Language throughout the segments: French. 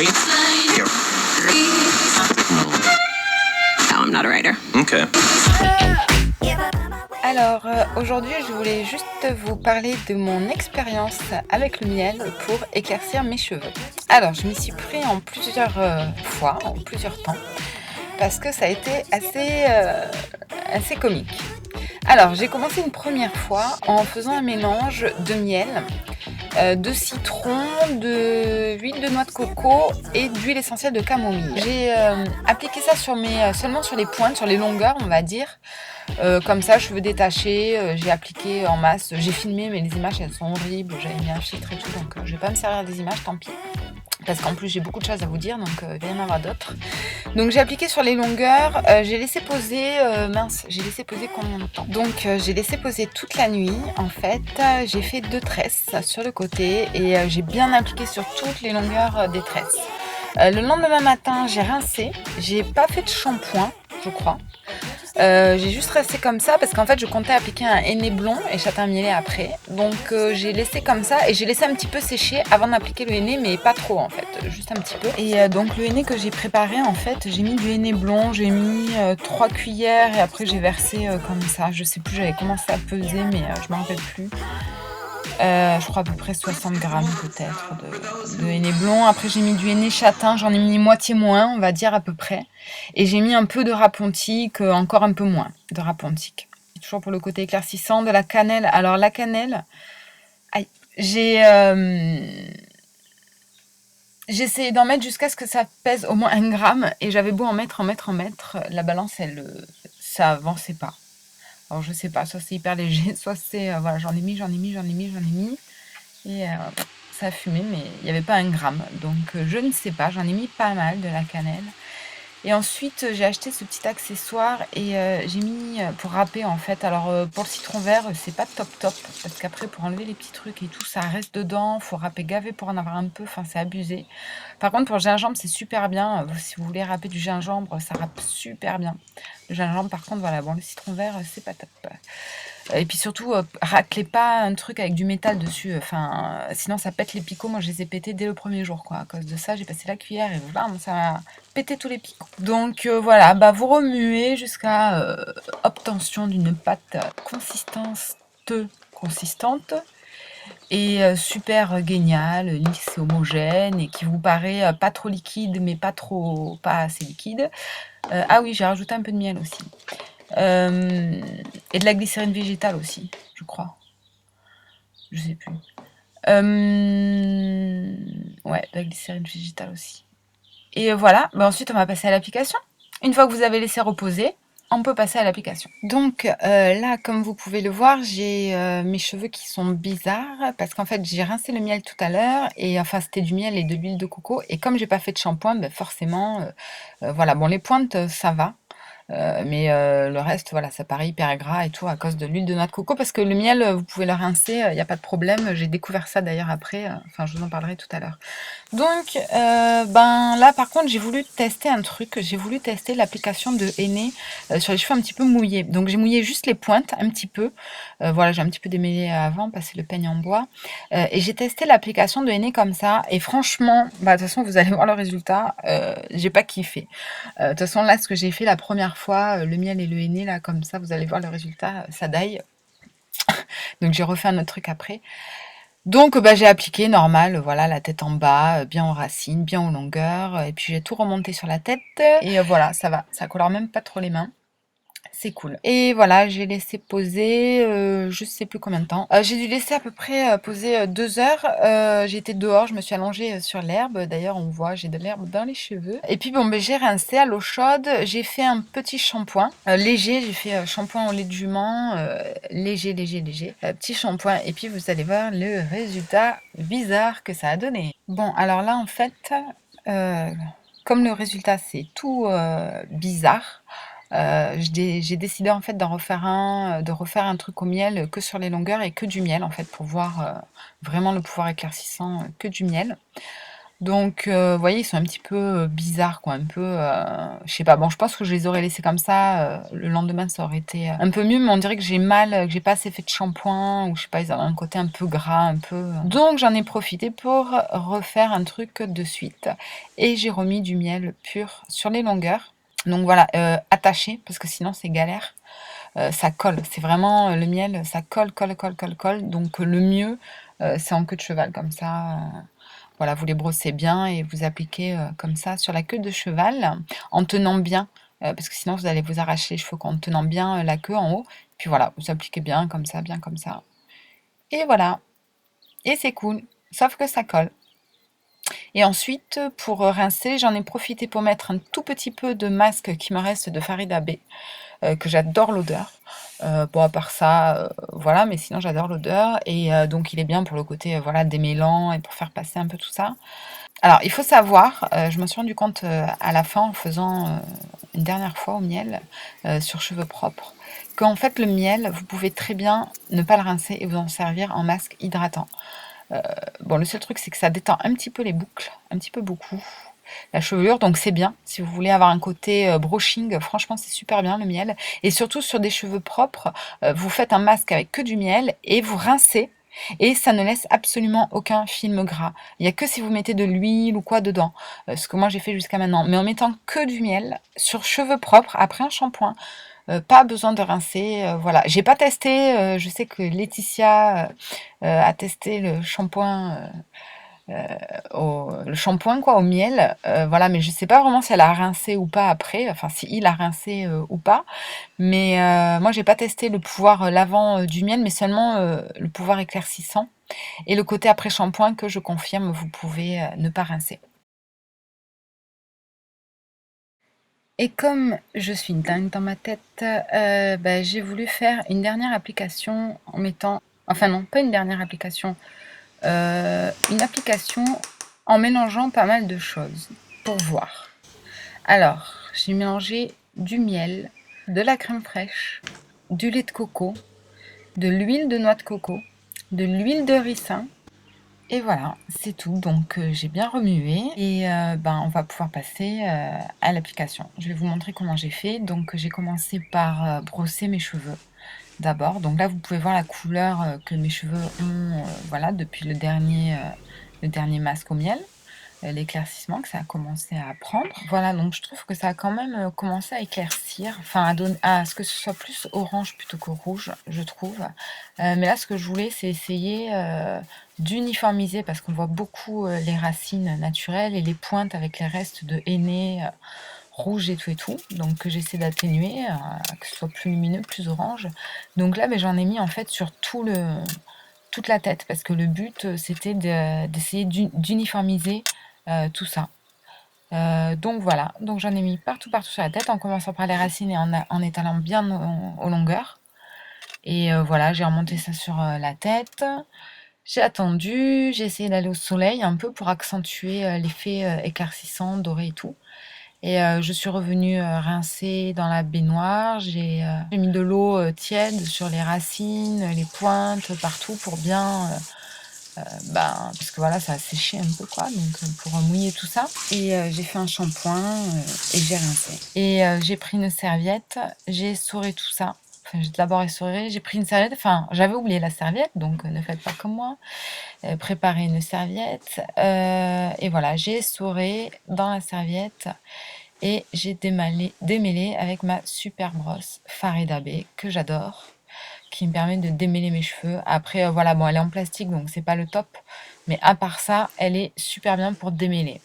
No, I'm not a writer. Okay. Alors aujourd'hui je voulais juste vous parler de mon expérience avec le miel pour éclaircir mes cheveux. Alors je m'y suis pris en plusieurs fois, en plusieurs temps, parce que ça a été assez comique. Alors j'ai commencé une première fois en faisant un mélange de miel, de citron, d'huile de noix de coco et d'huile essentielle de camomille. J'ai appliqué ça seulement sur les pointes, sur les longueurs on va dire. Comme ça, cheveux détachés, j'ai appliqué en masse. J'ai filmé, mais les images elles sont horribles. J'avais mis un filtre et tout, donc je vais pas me servir des images, tant pis. Parce qu'en plus j'ai beaucoup de choses à vous dire, donc il va y en avoir d'autres. Donc j'ai appliqué sur les longueurs, j'ai laissé poser, j'ai laissé poser combien de temps? Donc j'ai laissé poser toute la nuit en fait, j'ai fait 2 tresses sur le côté et j'ai bien appliqué sur toutes les longueurs des tresses. Le lendemain matin j'ai rincé, j'ai pas fait de shampoing je crois. J'ai juste resté comme ça parce qu'en fait je comptais appliquer un henné blond et châtain mielé après, donc j'ai laissé comme ça et j'ai laissé un petit peu sécher avant d'appliquer le henné, mais pas trop en fait, juste un petit peu. Et donc le henné que j'ai préparé en fait, j'ai mis du henné blond, j'ai mis 3 cuillères et après j'ai versé comme ça, je sais plus, j'avais commencé à peser mais je m'en rappelle plus. Je crois à peu près 60 grammes peut-être de henné blond. Après j'ai mis du henné châtain, j'en ai mis moitié moins on va dire à peu près. Et j'ai mis un peu de rapontique, encore un peu moins de rapontique. Toujours pour le côté éclaircissant, de la cannelle. Alors la cannelle, j'ai essayé d'en mettre jusqu'à ce que ça pèse au moins 1 gramme. Et j'avais beau en mettre, la balance ça avançait pas. Alors je sais pas, soit c'est hyper léger, soit c'est... voilà, j'en ai mis. Et ça a fumé, mais il n'y avait pas 1 gramme. Donc je ne sais pas, j'en ai mis pas mal de la cannelle. Et ensuite j'ai acheté ce petit accessoire et j'ai mis pour râper en fait. Alors pour le citron vert, c'est pas top parce qu'après pour enlever les petits trucs et tout, ça reste dedans. Faut râper gavé pour en avoir un peu, enfin c'est abusé. Par contre pour le gingembre c'est super bien. Si vous voulez râper du gingembre, ça râpe super bien. Le gingembre par contre voilà, bon le citron vert c'est pas top. Et puis surtout, raclez pas un truc avec du métal dessus, sinon ça pète les picots. Moi je les ai pétés dès le premier jour quoi. À cause de ça j'ai passé la cuillère et voilà, ça a pété tous les picots. Donc voilà, vous remuez jusqu'à obtention d'une pâte consistante et super géniale, lisse et homogène et qui vous paraît pas trop liquide mais pas assez liquide. Ah oui, j'ai rajouté un peu de miel aussi. Et de la glycérine végétale aussi, je crois. Je sais plus. Ouais, de la glycérine végétale aussi. Et voilà, ensuite on va passer à l'application. Une fois que vous avez laissé reposer, on peut passer à l'application. Donc là, comme vous pouvez le voir, j'ai mes cheveux qui sont bizarres parce qu'en fait j'ai rincé le miel tout à l'heure et enfin c'était du miel et de l'huile de coco et comme j'ai pas fait de shampoing, forcément, voilà, bon les pointes ça va. Mais le reste, voilà, ça paraît hyper gras et tout à cause de l'huile de noix de coco parce que le miel, vous pouvez le rincer, il n'y a pas de problème. J'ai découvert ça d'ailleurs après, je vous en parlerai tout à l'heure. Donc, là par contre, j'ai voulu tester un truc, j'ai voulu tester l'application de henné sur les cheveux un petit peu mouillés. Donc j'ai mouillé juste les pointes un petit peu, voilà, j'ai un petit peu démêlé avant, passé le peigne en bois, et j'ai testé l'application de henné comme ça, et franchement, de toute façon vous allez voir le résultat, j'ai pas kiffé. De toute façon là ce que j'ai fait la première fois, le miel et le henné là comme ça, vous allez voir le résultat, ça daille. Donc j'ai refait un autre truc après. Donc j'ai appliqué normal, voilà, la tête en bas, bien aux racines, bien aux longueurs, et puis j'ai tout remonté sur la tête, et voilà, ça va, ça colore même pas trop les mains. C'est cool. Et voilà, j'ai laissé poser, je sais plus combien de temps. J'ai dû laisser à peu près poser 2 heures. J'étais dehors, je me suis allongée sur l'herbe. D'ailleurs, on voit, j'ai de l'herbe dans les cheveux. Et puis j'ai rincé à l'eau chaude. J'ai fait un petit shampoing léger. J'ai fait shampoing au lait de jument, léger. Petit shampoing. Et puis vous allez voir le résultat bizarre que ça a donné. Bon, alors là en fait, comme le résultat c'est tout bizarre. J'ai décidé en fait de refaire un truc au miel que sur les longueurs et que du miel en fait pour voir vraiment le pouvoir éclaircissant que du miel. Donc, vous voyez, ils sont un petit peu bizarres, quoi, un peu, je sais pas. Bon, je pense que je les aurais laissés comme ça. Le lendemain, ça aurait été un peu mieux, mais on dirait que j'ai mal, que j'ai pas assez fait de shampoing, ou je sais pas, ils avaient un côté un peu gras, un peu. Donc, j'en ai profité pour refaire un truc de suite. Et j'ai remis du miel pur sur les longueurs. Donc voilà, attaché, parce que sinon c'est galère. Ça colle. C'est vraiment le miel, ça colle, colle, colle, colle, colle. Donc le mieux, c'est en queue de cheval, comme ça. Voilà, vous les brossez bien et vous appliquez comme ça sur la queue de cheval, en tenant bien, parce que sinon vous allez vous arracher les cheveux, en tenant bien la queue en haut. Puis voilà, vous appliquez bien comme ça, bien comme ça. Et voilà. Et c'est cool, sauf que ça colle. Et ensuite, pour rincer, j'en ai profité pour mettre un tout petit peu de masque qui me reste de Farida B, que j'adore l'odeur. Bon, à part ça, voilà, mais sinon j'adore l'odeur. Et donc il est bien pour le côté voilà, démêlant et pour faire passer un peu tout ça. Alors, il faut savoir, je me suis rendu compte à la fin en faisant une dernière fois au miel sur cheveux propres, qu'en fait le miel, vous pouvez très bien ne pas le rincer et vous en servir en masque hydratant. Bon, le seul truc, c'est que ça détend un petit peu les boucles, un petit peu beaucoup, la chevelure, donc c'est bien. Si vous voulez avoir un côté brushing, franchement, c'est super bien le miel. Et surtout sur des cheveux propres, vous faites un masque avec que du miel et vous rincez. Et ça ne laisse absolument aucun film gras. Il n'y a que si vous mettez de l'huile ou quoi dedans, ce que moi j'ai fait jusqu'à maintenant. Mais en mettant que du miel sur cheveux propres, après un shampoing, pas besoin de rincer, voilà. J'ai pas testé, je sais que Laetitia a testé le shampoing, le shampoing quoi, au miel, voilà, mais je sais pas vraiment si elle a rincé ou pas après, enfin si il a rincé ou pas. Mais moi j'ai pas testé le pouvoir lavant du miel, mais seulement le pouvoir éclaircissant et le côté après shampoing que je confirme, vous pouvez ne pas rincer. Et comme je suis dingue dans ma tête, bah, j'ai voulu faire une dernière application en mettant, enfin non, pas une dernière application, une application en mélangeant pas mal de choses pour voir. Alors, j'ai mélangé du miel, de la crème fraîche, du lait de coco, de l'huile de noix de coco, de l'huile de ricin. Et voilà, c'est tout. Donc j'ai bien remué et ben, on va pouvoir passer à l'application. Je vais vous montrer comment j'ai fait. Donc j'ai commencé par brosser mes cheveux d'abord. Donc là, vous pouvez voir la couleur que mes cheveux ont voilà, depuis le dernier masque au miel, l'éclaircissement que ça a commencé à prendre. Voilà, donc je trouve que ça a quand même commencé à éclaircir, enfin à ce que ce soit plus orange plutôt que rouge, je trouve. Mais là, ce que je voulais, c'est essayer d'uniformiser, parce qu'on voit beaucoup les racines naturelles et les pointes avec les restes de henné rouge et tout et tout. Donc j'essaie d'atténuer, que ce soit plus lumineux, plus orange. Donc là, j'en ai mis en fait sur toute la tête, parce que le but, c'était d'essayer d'uniformiser tout ça. Donc voilà, donc j'en ai mis partout, partout sur la tête, en commençant par les racines et en étalant bien aux longueurs. Et voilà, j'ai remonté ça sur la tête. J'ai attendu, j'ai essayé d'aller au soleil un peu pour accentuer l'effet éclaircissant, doré et tout. Et je suis revenue rincer dans la baignoire. J'ai mis de l'eau tiède sur les racines, les pointes, partout pour bien ben, parce que voilà, ça a séché un peu quoi, donc pour mouiller tout ça. Et j'ai fait un shampoing et j'ai rincé. Et j'ai pris une serviette, j'ai essoré tout ça. Enfin, j'ai d'abord essoré, j'ai pris une serviette, enfin, j'avais oublié la serviette, donc ne faites pas comme moi. Préparer une serviette. Et voilà, j'ai essoré dans la serviette et j'ai démêlé avec ma super brosse Farida B que j'adore, qui me permet de démêler mes cheveux. Après, voilà, bon, elle est en plastique, donc c'est pas le top. Mais à part ça, elle est super bien pour démêler.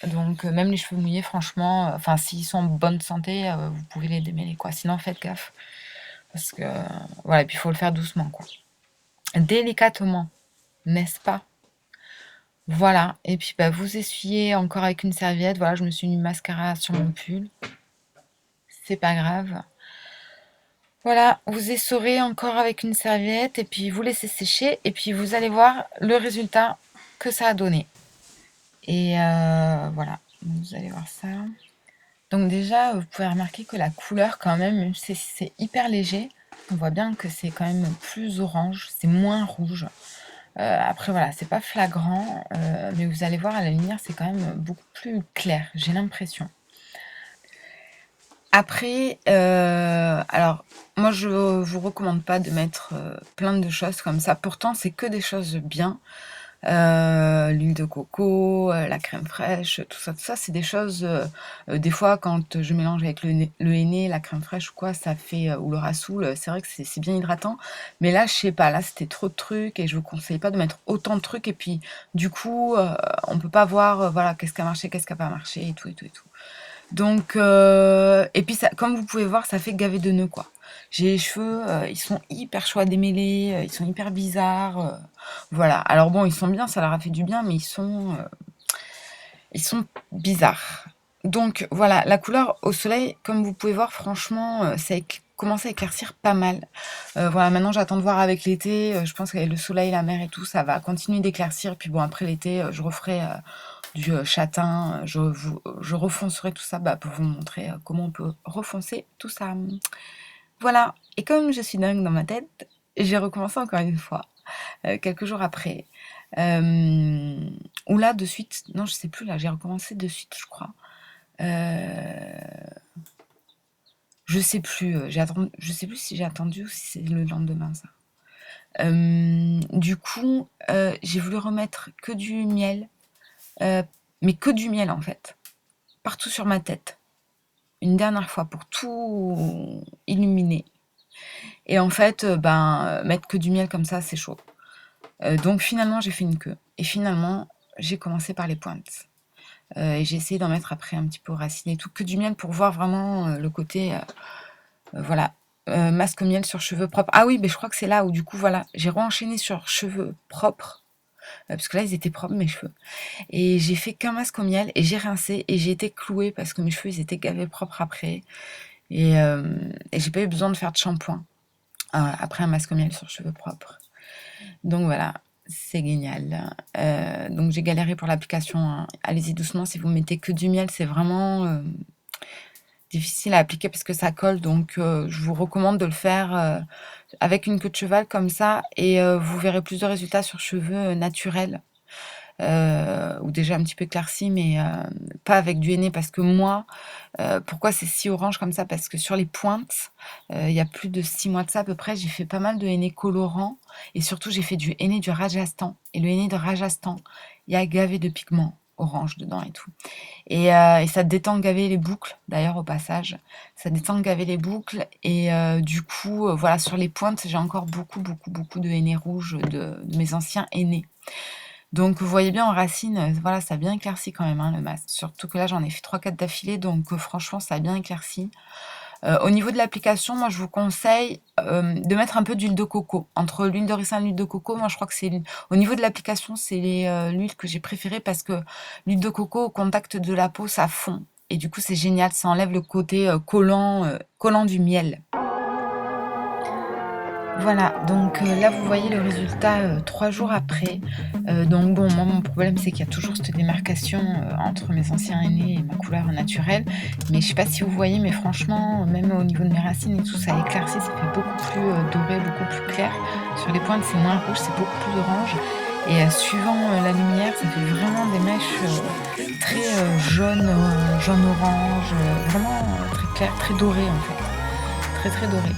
Donc, même les cheveux mouillés, franchement, enfin, s'ils sont en bonne santé, vous pouvez les démêler, quoi. Sinon, faites gaffe. Parce que, voilà, et puis il faut le faire doucement, quoi. Délicatement, n'est-ce pas? Voilà. Et puis, bah, vous essuyez encore avec une serviette. Voilà, je me suis mis mascara sur mon pull. C'est pas grave. Voilà, vous essorez encore avec une serviette et puis vous laissez sécher et puis vous allez voir le résultat que ça a donné. Et voilà, vous allez voir ça. Donc déjà, vous pouvez remarquer que la couleur quand même, c'est hyper léger. On voit bien que c'est quand même plus orange, c'est moins rouge. Après voilà, c'est pas flagrant, mais vous allez voir à la lumière, c'est quand même beaucoup plus clair, j'ai l'impression. Après, alors moi je vous recommande pas de mettre, plein de choses comme ça. Pourtant, c'est que des choses bien. L'huile de coco, la crème fraîche, tout ça, c'est des choses, des fois quand je mélange avec le henné, la crème fraîche ou quoi, ça fait, ou le rassoul, c'est vrai que c'est bien hydratant. Mais là, je sais pas, là, c'était trop de trucs et je vous conseille pas de mettre autant de trucs et puis du coup, on peut pas voir, voilà, qu'est-ce qui a marché, qu'est-ce qui a pas marché et tout et tout et tout. Donc, et puis ça, comme vous pouvez voir, ça fait gaver de nœuds, quoi. J'ai les cheveux, ils sont hyper chauds à démêler, ils sont hyper bizarres. Voilà. Alors bon, ils sont bien, ça leur a fait du bien, mais ils sont bizarres. Donc voilà, la couleur au soleil, comme vous pouvez voir, franchement, ça commence à éclaircir pas mal. Voilà, maintenant j'attends de voir avec l'été. Je pense qu'avec le soleil, la mer et tout, ça va continuer d'éclaircir. Puis bon, après l'été, je referai du châtain. Je refoncerai tout ça pour vous montrer comment on peut refoncer tout ça. Voilà. Et comme je suis dingue dans ma tête, j'ai recommencé encore une fois, quelques jours après. Ou là, de suite, non, je sais plus, là, j'ai recommencé de suite, je crois. Je sais plus, je sais plus si j'ai attendu ou si c'est le lendemain, ça. Du coup, j'ai voulu remettre que du miel, mais que du miel en fait, partout sur ma tête. Une dernière fois pour tout illuminer. Et en fait, mettre que du miel comme ça, c'est chaud. Donc finalement, j'ai fait une queue. Et finalement, j'ai commencé par les pointes. Et j'ai essayé d'en mettre après un petit peu aux racines et tout, que du miel pour voir vraiment le côté, voilà, masque au miel sur cheveux propres. Ah oui, mais je crois que c'est là où du coup, voilà, j'ai re-enchaîné sur cheveux propres, parce que là, ils étaient propres, mes cheveux. Et j'ai fait qu'un masque au miel et j'ai rincé et j'ai été clouée parce que mes cheveux, ils étaient gavés propres après. Et j'ai pas eu besoin de faire de shampoing après un masque au miel sur cheveux propres. Donc voilà, c'est génial. Donc j'ai galéré pour l'application, hein. Allez-y doucement, si vous mettez que du miel, c'est vraiment difficile à appliquer parce que ça colle. Donc je vous recommande de le faire avec une queue de cheval comme ça et vous verrez plus de résultats sur cheveux naturels. Ou déjà un petit peu éclairci, mais pas avec du henné parce que moi, pourquoi c'est si orange comme ça? Parce que sur les pointes, il y a plus de 6 mois de ça à peu près, j'ai fait pas mal de henné colorant et surtout j'ai fait du henné du Rajasthan. Et le henné de Rajasthan, il y a gavé de pigments orange dedans et tout. Et ça détend gaver les boucles, d'ailleurs au passage. Ça détend gaver les boucles et du coup, voilà, sur les pointes, j'ai encore beaucoup, beaucoup, beaucoup de henné rouge de mes anciens hennés. Donc vous voyez bien en racine, voilà, ça a bien éclairci quand même, hein, le masque. Surtout que là, j'en ai fait 3-4 d'affilée, donc franchement, ça a bien éclairci. Au niveau de l'application, moi, je vous conseille de mettre un peu d'huile de coco. Entre l'huile de ricin et l'huile de coco, moi, je crois que c'est au niveau de l'application, c'est l'huile que j'ai préférée parce que l'huile de coco au contact de la peau, ça fond. Et du coup, c'est génial, ça enlève le côté collant du miel. Voilà, donc là vous voyez le résultat 3 jours après. Donc bon, moi mon problème c'est qu'il y a toujours cette démarcation entre mes anciens aînés et ma couleur naturelle. Mais je sais pas si vous voyez, mais franchement, même au niveau de mes racines et tout, ça éclaircit, ça fait beaucoup plus doré, beaucoup plus clair. Sur les pointes c'est moins rouge, c'est beaucoup plus orange. Et suivant la lumière, ça fait vraiment des mèches très jaune-orange, vraiment très clair, très doré en fait. Très très doré.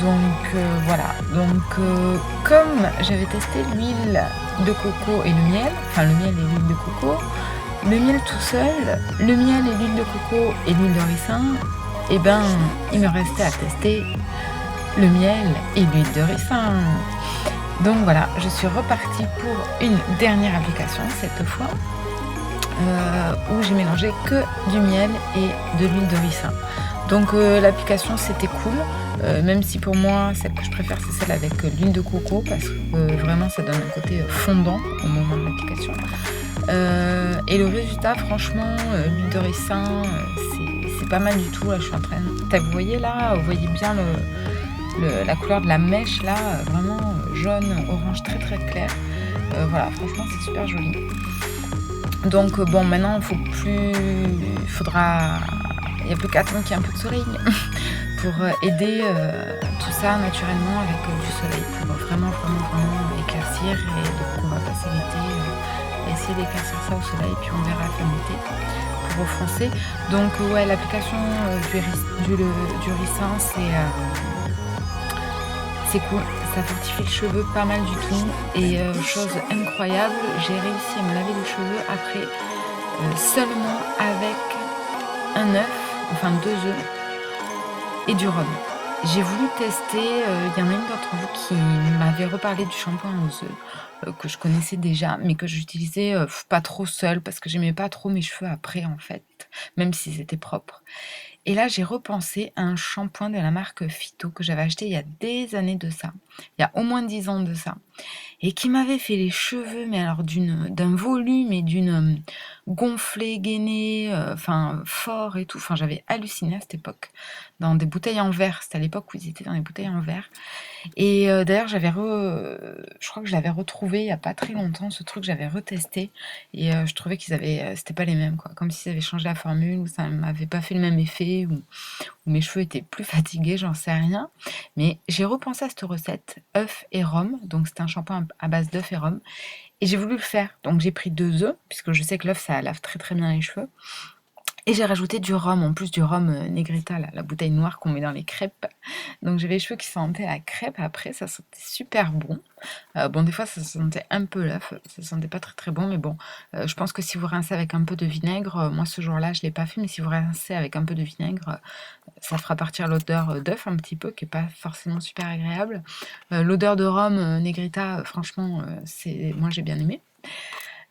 Donc voilà, donc comme j'avais testé l'huile de coco et le miel, enfin le miel et l'huile de coco, le miel tout seul, le miel et l'huile de coco et l'huile de ricin, et ben il me restait à tester le miel et l'huile de ricin. Donc voilà, je suis repartie pour une dernière application cette fois, où j'ai mélangé que du miel et de l'huile de ricin. Donc l'application c'était cool, même si pour moi celle que je préfère c'est celle avec l'huile de coco parce que vraiment ça donne un côté fondant au moment de l'application. Et le résultat franchement, l'huile de ricin c'est pas mal du tout. Là je suis en train de... Vous voyez là, vous voyez bien la couleur de la mèche là, vraiment jaune, orange très très clair. Voilà, franchement c'est super joli. Donc bon maintenant il n'y a plus qu'à attendre qu'il y ait un peu de soleil pour aider tout ça naturellement avec du soleil pour vraiment éclaircir. d'éclaircir et donc on va passer l'été à essayer d'éclaircir ça au soleil, puis on verra à la fin de l'été pour refoncer. Donc ouais, l'application du ricin, c'est cool, ça fortifie le cheveu pas mal du tout. Et chose incroyable, j'ai réussi à me laver les cheveux après seulement avec un œuf, enfin 2 œufs et du rhum. J'ai voulu tester, il y en a une d'entre vous qui m'avait reparlé du shampoing aux œufs, que je connaissais déjà, mais que j'utilisais pas trop seule parce que j'aimais pas trop mes cheveux après en fait, même s'ils étaient propres. Et là, j'ai repensé à un shampoing de la marque Phyto que j'avais acheté il y a des années de ça, il y a au moins 10 ans de ça, et qui m'avait fait les cheveux, mais alors d'un volume et d'une gonflée, gainée, enfin fort et tout. Enfin, j'avais halluciné à cette époque, dans des bouteilles en verre. C'était à l'époque où ils étaient dans les bouteilles en verre. Et d'ailleurs, je crois que je l'avais retrouvé il y a pas très longtemps, ce truc, j'avais retesté. Et je trouvais c'était pas les mêmes, quoi. Comme s'ils avaient changé la formule, ou ça m'avait pas fait le même effet, ou mes cheveux étaient plus fatigués, j'en sais rien. Mais j'ai repensé à cette recette, œuf et rhum. Donc c'est un shampoing à base d'œuf et rhum. Et j'ai voulu le faire. Donc j'ai pris 2 œufs, puisque je sais que l'œuf, ça lave très très bien les cheveux. Et j'ai rajouté du rhum, en plus du rhum Negrita, la bouteille noire qu'on met dans les crêpes. Donc j'avais les cheveux qui sentaient la crêpe après, ça sentait super bon. Bon, des fois ça sentait un peu l'œuf, ça sentait pas très très bon, mais bon, je pense que si vous rincez avec un peu de vinaigre, moi ce jour-là je l'ai pas fait, mais si vous rincez avec un peu de vinaigre, ça fera partir l'odeur d'œuf un petit peu, qui est pas forcément super agréable. L'odeur de rhum Negrita, franchement, moi j'ai bien aimé.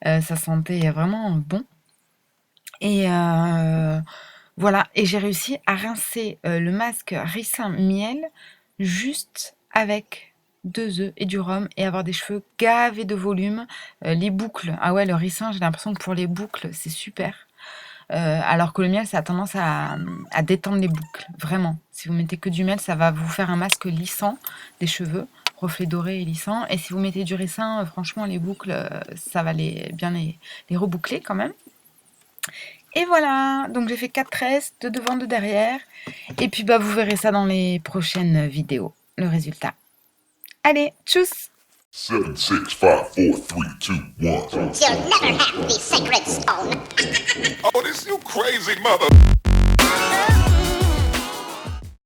Ça sentait vraiment bon. Et voilà, et j'ai réussi à rincer le masque ricin miel juste avec 2 œufs et du rhum et avoir des cheveux gavés de volume. Les boucles, ah ouais, le ricin, j'ai l'impression que pour les boucles, c'est super. Alors que le miel, ça a tendance à détendre les boucles, vraiment. Si vous mettez que du miel, ça va vous faire un masque lissant des cheveux, reflet doré et lissant. Et si vous mettez du ricin, franchement, les boucles, ça va bien les reboucler quand même. Et voilà, donc j'ai fait 4 tresses, de devant, de derrière. Et puis bah vous verrez ça dans les prochaines vidéos, le résultat. Allez, tchuss! 7, 6, 5, 4, 3, 2, 1. You'll never have the sacred stone. Oh, this you crazy mother.